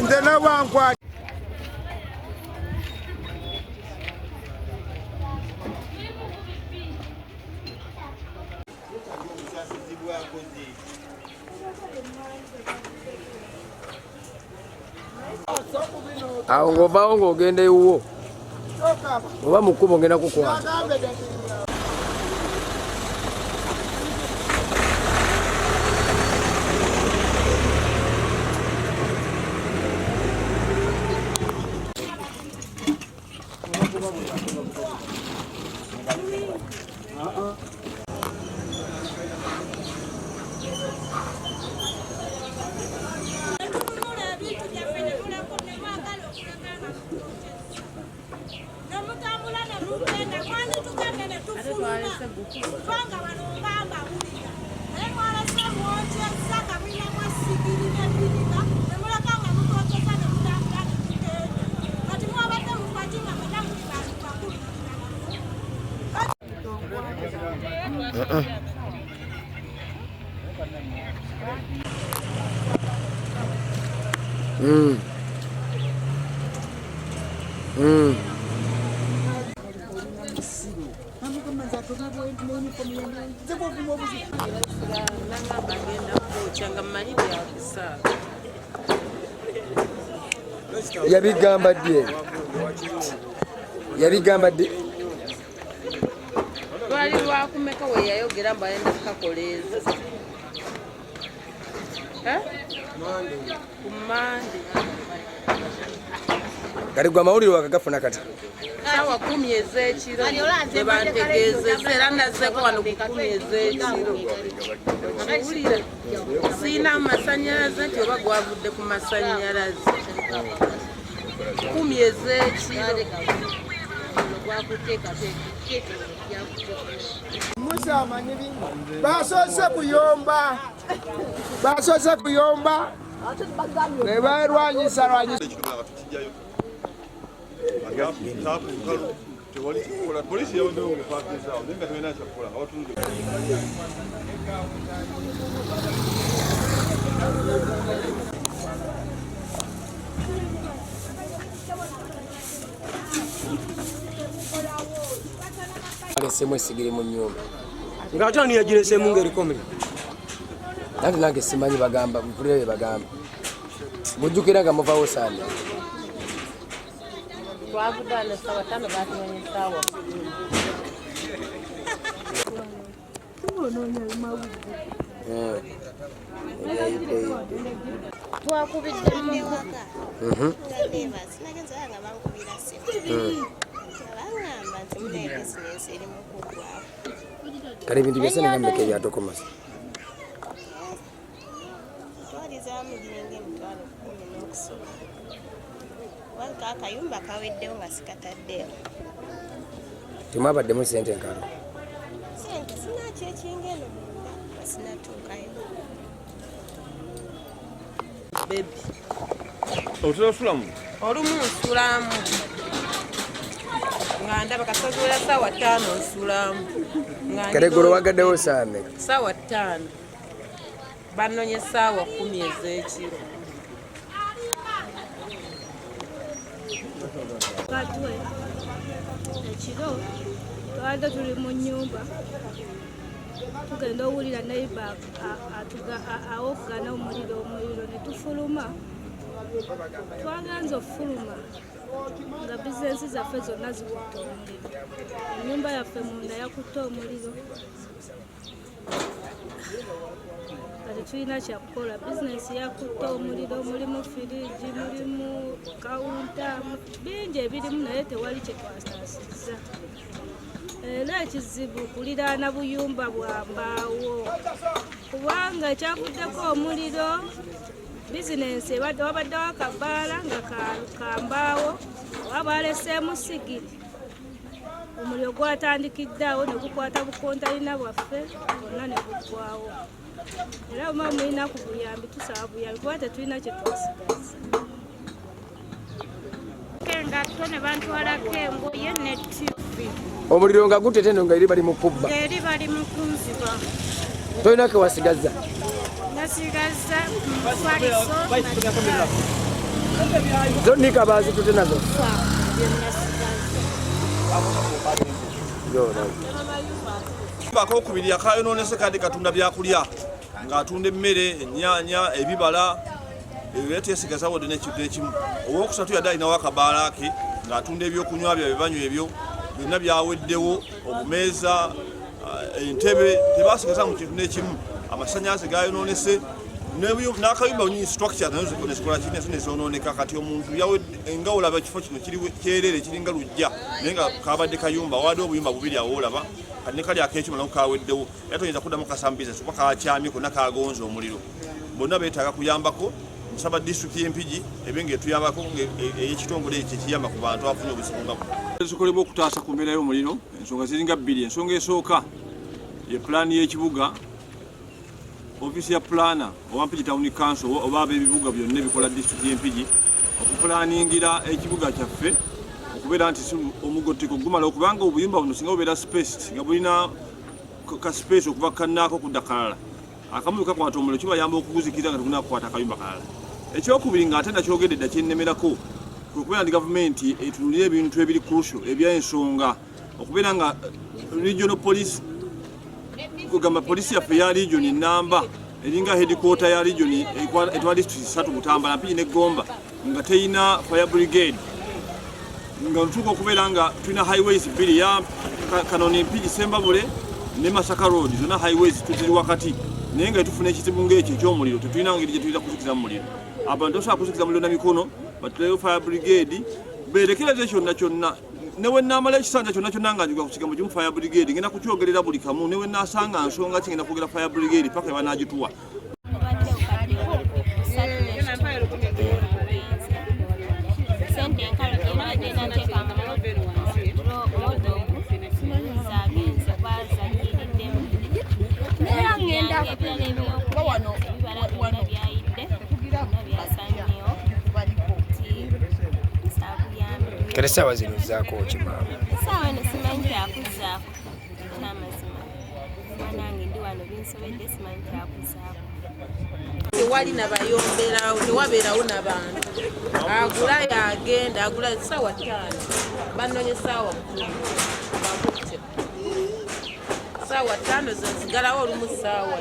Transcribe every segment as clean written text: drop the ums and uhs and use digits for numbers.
Nze nabankwata. Awo ng'ovaawo ng'ogenda ewuwo oba mu kkubo ngenda kukwata. Yabigamba ddi lwali lwakumeka we yayogera mbu ayenda kukakoleeza ku Mande kati gwe amawulire wakagafuna kati saawa 10 ez'ekiro gye bantegeezezza era nazzeeko wano ku 10 ez'ekiro kiwulira siina masannyalaze nti oba gwavudde ku masannyalaze 10 ez'ekiro Musa amanyi bingi basoose kuyomba ne balwanyisa polisi yawedewo ngepakizaawo naye nga tolina kyakukola nga watunudde alesemu esigiri mu nnyumba ng'ate ani yagiresemu ng'erikomere nange simanyi bagamba mpulira bye bagamba mujjukira nga muvaawo sande twavudde wano essaawa 5 batumanya essaawa twakubidde kale ebintu byose nengambeka ebyatokomasa akayumba kaweddewo nga sikataddeyo temwabaddemu sente nkalo sente sinakyo ekingeno munda nga sinatuukayo bebi otunasulamu olumu nsulamu nga ndaba kasazuula ssaawa 5 nsulamu kale golo wagaddewo saameka ssaawa 5 bannonye essaawa 10 ez'ekiro katwe ekiro twabadde tuli mu nnyumba tugenda owulira neiba awogana omuliro ne tufuluma twaganza okufuluma nga bizinensi zaffe zonna zikutte omuliro ennyumba yaffe munda yakutte omuliro kati tulina kyakukola bizinensi yakutte omuliro mulimu firiji mulimu kawunta bingi ebirimu naye tewali kyetwasaasizza era ekizibu kuliraana buyumba bwa mbaawo kubanga ekyavuddeko omuliro bizinensi ebadde wabaddewo akabaala nga kambaawo oba baleseemu sigiri omuliro gwatandikidde awo ne gukwata bukontalina bwaffe bonna ne buggwawo era buma mulina ku buyambi tusaba buyambi kuba tetulina kyetwasigaza engatto ne bantwalako engoye ne tivi omuliro nga gutete no nga eri bali mu kubba eri bali mu kunziba tolina kewasigaza nasigaza mufaliso zonika bazitute nazo akokubiri yakayononese kandi katunda byakulya ng'atunda emmere ennyaanya ebibala ebyetesigaza wadde n'ekidde ekimu owokusatu yadde alinawo akabaala ke ng'atunda ebyokunywa bya bibanywa ebyo byonna byaweddewo obumeeza entebe tebasigaza mu kintu n'ekimu amasannyalaze gayononese n'akayumba nyingi structure nazo zikola kine nezononeka kati omuntu nga olaba ekifo kino kyerere kiringa lujja naye nga kabadde kayumba wadde obuyumba bubiri awo olaba kati ne kali akekyuma nako kaweddewo era toyinza kuddamu kasambiza kuba kakyamyeko nakagonza omuliro bonna beetaaga kuyambako nsaba disitulikiti y'Empigi ebe ng'etuyambako ey'ekitongole ekyo ekiyamba ku bantu abafunye obuzibu nga zikolebwa okutaasa ku mbeera y'omuliro ensonga ziringa bbiri ensonga esooka ye pulaani y'ekibuga ofiisi ya pulaana owa Mpigi Town Council oba ab'ebibuga byonna ebikola disitulikiti y'Empigi okupulaaningira ekibuga kyaffe okubeera nti omugotteko gumala okubanga obuyumba buno singa bubeera spaced nga bulina ka space okuva kannaako okudda kalala akamu kakwata omuliro kibayamba okuguzikiriza nga tegunakukwata akayumba kalala ekyokubiri ng'ate nakyogedde dda kyennemerako okubeera nti gavumenti etunulira ebintu ebiri crucial ebyensonga okubeera nga regional police kugamba polisi yaffe ya region namba eringa headquarter ya region etwala district 3 Butambala Mpigi ne Gomba nga teyina fire brigade nga ntuuka okubeera nga tulina highways bbiri ya Kanoni Mpigi Sembabule ne Masaka Road zonna highways tuziri wakati naye nga tufuna ekizibu ng'ekyo eky'omuliro tetulina ngeri gye tuyinza kuzikiza mu muliro abantu tosobola kuzikiza muliro na mikono batuleyo fire brigade beerekereze kyonna kyonna newe naamala ekisanja kyonna kyonna nga njuga ku kigambo kimu fire brigade ngenda kukyogerera buli kamu newe naasanga nsonga ki ngenda kwogera fire brigade paka ebanagituwa kale saawa zino zaako kimaama saawa eno simanyi kyakuzaako kyamazima nange ndi wano binsobedde simanyi kyakuzaako tewali nabayomberawo tewabeerawo n'abantu agula yagenda agula ssaawa 5 banonye ssaawa 10 bakutte ssaawa 5 zensigalawo olumu ssaawa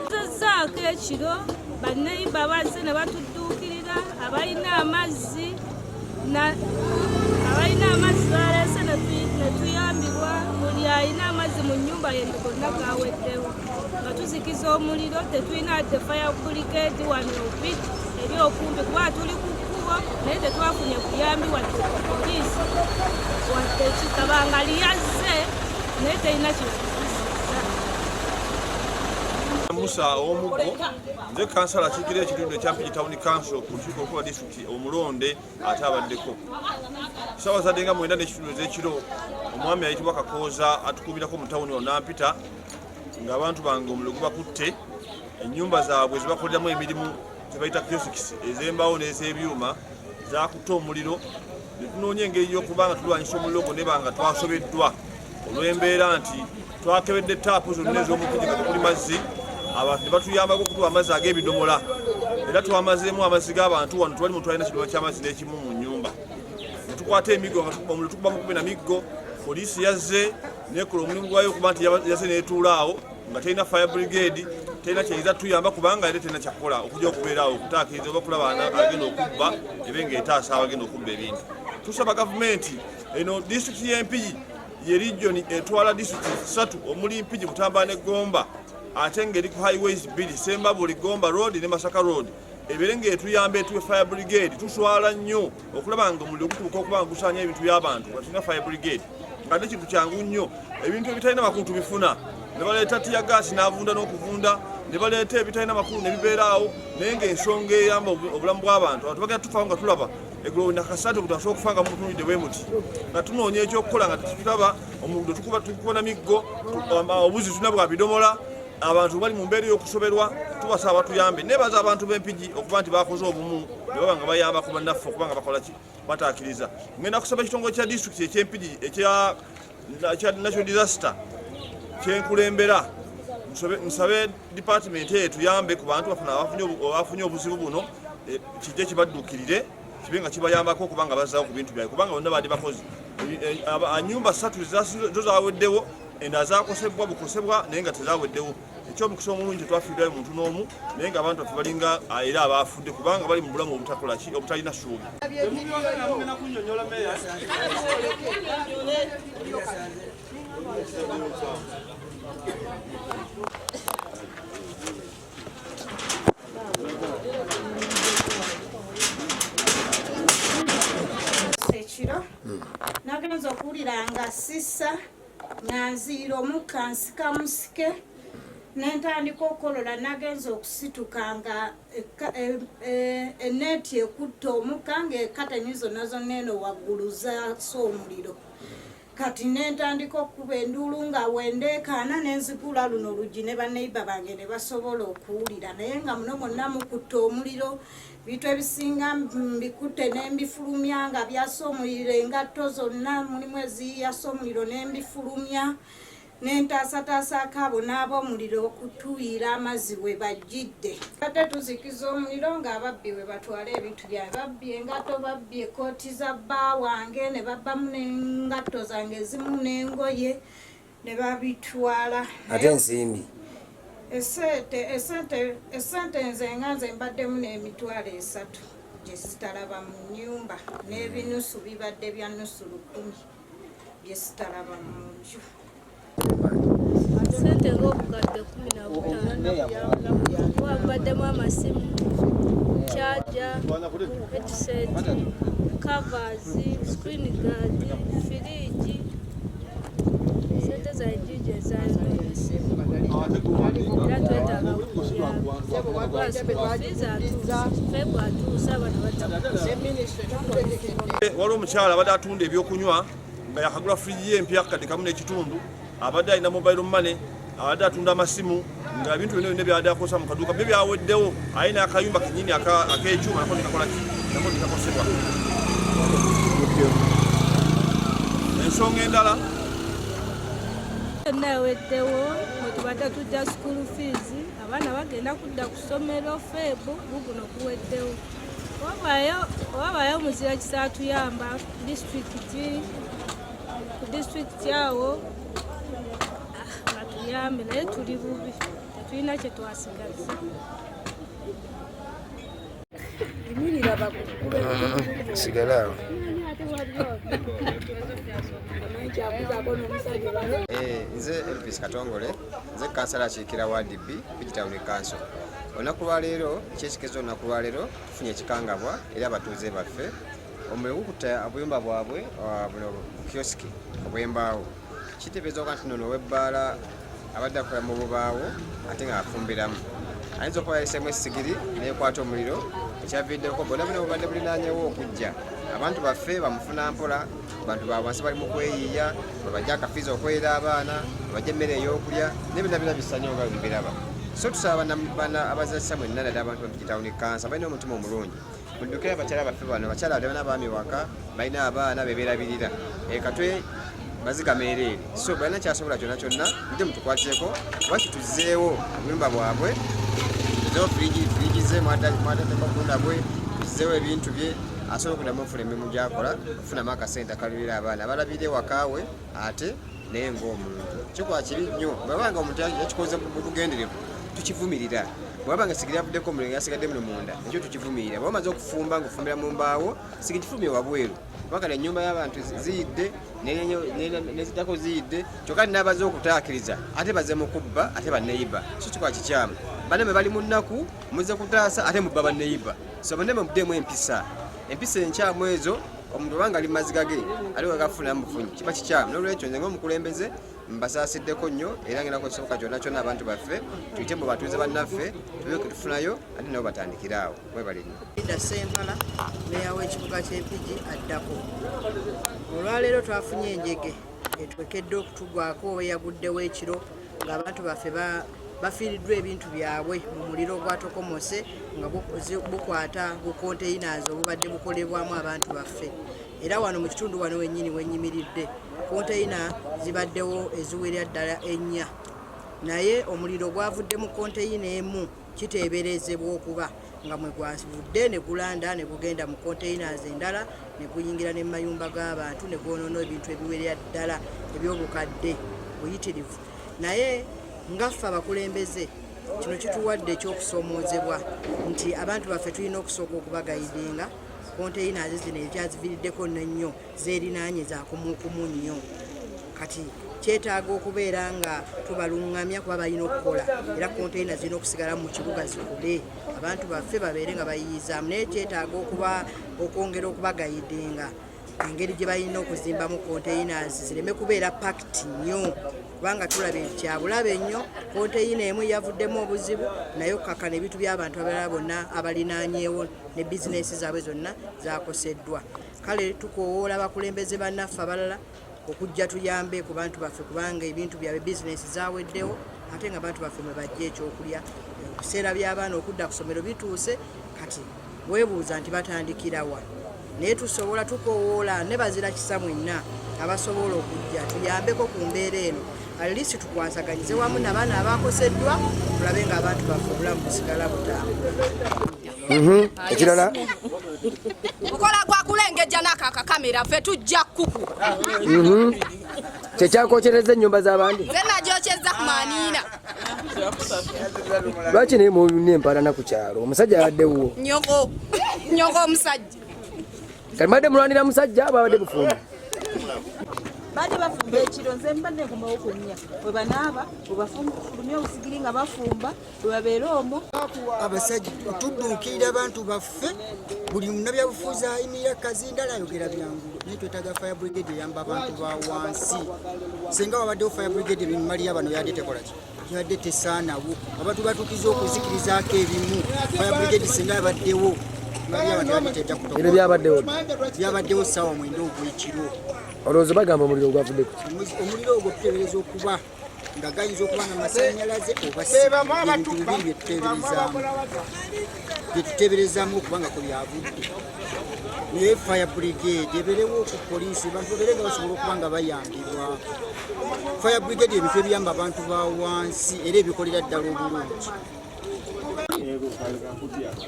4 zaako ekiro baneiba bazze ne batudduukirira abalina amazzi balese ne tuyambibwa buli alina amazzi mu nnyumba ye gonna gaweddewo nga tuzikiza omuliro tetulina de fire brigade wano Mpigi eri okumpi kuba tuli ku kkubo naye tetwafunye buyambi wadde poliisi wadde kitabangali yazze naye terina kikuziza Musa omuggo nze kansala kigira ekitundu ekya Mpigi Town Council ku lukiiko olukulu lwa disitulikiti omulonde ate abaddeko ssaawa zadde nga 9 n'ekitundu ez'ekiro omwami ayitibwa Kakooza atukubirako mu tawuni onampita ng'abantu bange omuliro gubakutte ennyumba zaabwe zibakoleramu emirimu zebayita kiosks ez'embaawo n'ez'ebyuma zakutte omuliro ne tunoonya engeri y'okuba nga tulwanyisa omuliro gwo ne banga twasobeddwa olw'embeera nti twakebedde taapu zonna ez'omukiji nga tekuli mazzi abantu ne batuyambako okutuwa amazzi ag'ebidomola era twamazeemu amazzi g'abantu wano twali mutwalina kidomola ky'amazzi n'ekimu mu nnyumba ne tukwata emiggo omuliro tukuba mu 10 na miggo poliisi yazze nekola omulimu gwayo okuba nti yazze n'etuula awo nga terina fire brigade terina kyeyinza tuyamba kubanga era terina kyakukola okujja okubeeraawo okutaakiriza oba kulaba agenda okubba ebe ng'etaasa abagenda okubba ebintu tusaba gavumenti eno disitulikiti y'Empigi ye region etwala disitulikiti 3 omuli Mpigi Butambala ne Gomba ate ng'eri ku highways 2 Sembabule Gomba Road ne Masaka Road ebeere ng'etuyamba etuwe fire brigade tuswala nnyo okulaba nga omuliro gutuuka okuba nga gusaanya ebintu by'abantu nga tulina fire brigade nga n'ekintu kyangu nnyo ebintu ebitalina makulu tubifuna ne baleeta tiya gaasi n'avunda n'okuvunda ne baleeta ebitalina makulu ne bibeeraawo naye ng'ensonga eyamba obulamu bw'abantu abantu bagenda tufawo nga tulaba eggulo nakasatu tutasobola okufa nga mutunudde bwe muti nga tunoonya ekyokukola nga tetulaba omuliro tukubona miggo obuzi tulina bwa bidomola abantu bali mu mbeera y'okusoberwa tubasaba batuyambe nebaza abantu b'Empigi okuba nti bakoze obumu ne baba nga bayamba ku bannaffe okuba nga bakola ki bataakiriza ngenda kusaba ekitongole kya disitulikiti eky'Empigi ekya national disaster kyenkulembera nsabe department etuyambe ku bantu abafunye obuzibu buno kijje kibaddukirire kibe nga kibayambako okubanga bazaawo ku bintu byabwe kubanga bonna baadde bakozi nyumba 3 zo zaweddewo endala zakosebwa bukosebwa naye nga tezaweddewo ekyomukisa omulungi tetwafiirwayo muntu n'omu naye nga abantu baffe balinga era abaafudde kubanga bali mu bulamu obutalina ssuubi. Ekiro nagenza okuwulira nga sisa nganziira omukka nsika musike nentandika okukolola nagenza okusituka nga eneeti ekutta omukka ng'ekatani zonna zonna eno waggulu zaasa omuliro kati nentandika okuba enduulu nga wendeekaana nenzigula luno oluggi ne baneiba bange ne basobola okuwulira naye nga muno mwonna mukutta omuliro bintu ebisinga mbikutte n'embifulumya nga byasa omuliro engatto zonna mulimu eziyasa omuliro n'embifulumya nentaasataasako abo n'ab'omuliro okutuuyira amazzi we bajjidde ate tuzikiza omuliro ng'ababbi we batwala ebintu byabe babbi engatto babbi ekooti za bba wange ne babbamu n'engatto zange ezimu n'engoye ne babitwala ate ensimbi esente nze nga nze mbaddemu n'emitwalo 3 gye sitalaba mu nnyumba n'ebinusu bibadde bya nusu 10 bye sitalaba mu nju sente ng'obukadde 15 wabaddemu amasimu kyaja headset covers screen guard firiji sente zaijije ezayonese era twetaaga febwa atuusa abana waliwo omukyala abadde atunda ebyokunywa nga yakagula firiji y'empya kati kamu n'ekitundu abadde alina mobile money abadde atunda amasimu nga ebintu byonna byonna byabadde akozesa mu kaduuka bye byaweddewo alina akayumba kenyini ak'ekyuma nako nekakosebwa. Ensonga endala yonna eweddewo mwetubadde tujja school fees abaana bagenda kudda ku ssomero feebu guguno kuweddewo wabaayo omuzira kisaatuyamba ku disitulikiti awo nga tuyambe naye tuli bubi tetulina kye twasigaza sigalawo nze Elvis Katongole nze kansala akiikira ward B Bigitown Council. Olunaku lwaleero ekyekikezo olunaku lwaleero tufunye ekikangabwa eri abatuuze baffe omuliro gukutta obuyumba bwabwe buno kioski obw'embaawo kitegeeza nti nono webbaala abadde akola mu bubaawo ate nga afumbiramu ayinza okuba yaliseemu essigiri neekwata omuliro ekyaviiddeko bonna bino bubadde bulinaanyewo okujja abantu baffe bamufuna mpola bantu bawansi bali mu kweyiiya babajja akafiiza okwera abaana babajja emmere ey'okulya n'ebina bina bisanyo nga bibiraba so tusaba bana abazasa mwenna ddala abantu ba Bigitown Council balina omutima omulungi muddukira abakyala baffe bano abakyala abadde n'abaami waka balina abaana bebeerabirira katwe bazigameereere so balina kyasobola kyonna kyonna nte mutukwatireko kuba kituzzeewo obuyumba bwabwe tuzeewo firiji ze mwatatekakunda bwe tuzeewo ebintu bye asobola okuddamu okufuna emirimu gyakola okufunamu akasente akalulira abaana abalabire wakaawe ate naye ng'omuntu kikola kibi nnyo bwebanga omuntu yakikoze mu bugenderevu tukivumirira bwabanga sigiri avuddeko omuliro yasigadde muno munda ekyo tukivumirira bwe bamaze okufumba ng'ofumbira mu mbaawo sigiri kifulumye wabweru kubanga ennyumba y'abantu ziyidde neziddako ziyidde kyokka n'abaze okutaakiriza ate baze mu kubba ate banneyiba so kikola kikyamu banne bali mu nnaku muze kutaasa ate mubba banneyiba so banne muddemu empisa enkyamu ezo omuntu obanga ali maziga ge aliwo agafunamu bufunyi kiba kikyamu n'olwekyo nze ng'omukulembeze mbasaasideko nnyo era ngenako kisoboka kyonna kyonna abantu baffe tuyite mu batuuze bannaffe tubeke tufunayo ate nabo batandikiraawo webali nnyo. Ida Sempala meya w'ekibuga ky'Empigi addako. Olwaleero twafunye enjege etwekedde okutugwako oba eyaguddewo ekiro ng'abantu baffe bafiiriddwa ebintu byabwe mu muliro ogwatokomose nga bukwata bukonteyinazi obubadde bukolebwamu abantu baffe era wano mu kitundu wano wennyini wenyimiridde konteyina zibaddewo eziwerera ddala 4 naye omuliro gwavudde mu konteyina emu kiteeberezebwa okuba nga mwe gwavudde ne gulanda ne gugenda mu containers endala ne guyingira ne mayumba g'abantu ne gwonoona ebintu ebiwerera ddala ebyobukadde buyitirivu. Naye ngaffe abakulembeze kino kituwadde ekyokusoomoozebwa nti abantu baffe tulina okusooka okubagayidinga containers zino ekyaziviiriddeko nnyo zeerinaanye zakumukumu nnyo. Kati kyetaaga okubeera nga tubalungamya kuba balina okukola era container zirina okusigala mu kibuga zikule abantu baffe babeere nga bayiyizaamu. Naye kyetaaga okwongera okubagayidinga engeri gye balina okuzimbamu containers zireme kubeera packed nnyo kubanga tulaba kyabulabe nnyo konteyina emu yavuddemu obuzibu naye okakana ebintu by'abantu abalala bonna abalinaanyeewo ne bizinesi zaabwe zonna zakoseddwa. Kale tukoowoola abakulembeze bannaffe abalala okujja tuyambe ku bantu baffe kubanga ebintu byabwe bizinesi zaweddewo ate nga abantu baffe mwe bajja ekyokulya. Ebiseera by'abaana okudda ku ssomero bituuse kati weebuuza nti batandikirawa. Naye tusobola tukoowoola ne bazira kisa mwenna abasobola okujja tuyambeko ku mbeera eno alisi tukwasaganyize wamu n'abaana abakoseddwa tulabe nga abantu baffe obulamu busigala butambula. Ekirala mukola gwa kulengejja n'akaka kamera ffe tujja kuku kyekyakokyereza ennyumba z'abandi nze nagyokyeza ku maaniina. Lwaki naye muneempalana ku kyalo omusajja yabaddewo nyogo omusajja kati mbadde mulwanira musajja aba abadde bufumbo badde bafumba ekiro nze mbadde nkomawo ku nnya bwe banaaba bwe bafulumya obusigiri nga bafumba bwe babeera omwo. Abasajja tudduukirira abantu baffe buli munnabyabufuzi ayimirira kazindala ayogera byangulo naye twetaaga fire brigade eyamba abantu ba wansi. Singa wabaddewo fire brigade ebimaliya bano yadde tekola ki yadde tesaanawo abantu batuukiza okuzikirizaako ebimu fire brigade singa yabaddewo ebyo byabaddewo byabaddewo ssaawa 9 ogw'ekiro. olowooza bagamba omuliro gwavuddeku omuliro ogwo tuteebereza okuba nga gayinza okuba nga masannyalaze oba ebintu bibiri byetuteeberezaamu okuba nga kubyavudde. Naye fire brigade ebeerewo ku poliisi bantu babeere nga basobola okuba nga bayambibwa. Fire brigade ebintu ebiyamba abantu ba wansi era ebikolera ddala obulungi.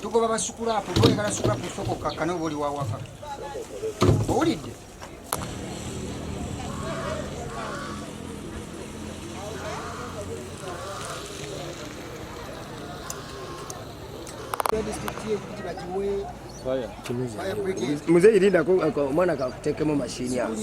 Tugoba basukulapu boyagala sukulapu soko kakkana oba oli wawaka owulidde. muze irindako omwana kakuteekemu mashini awo.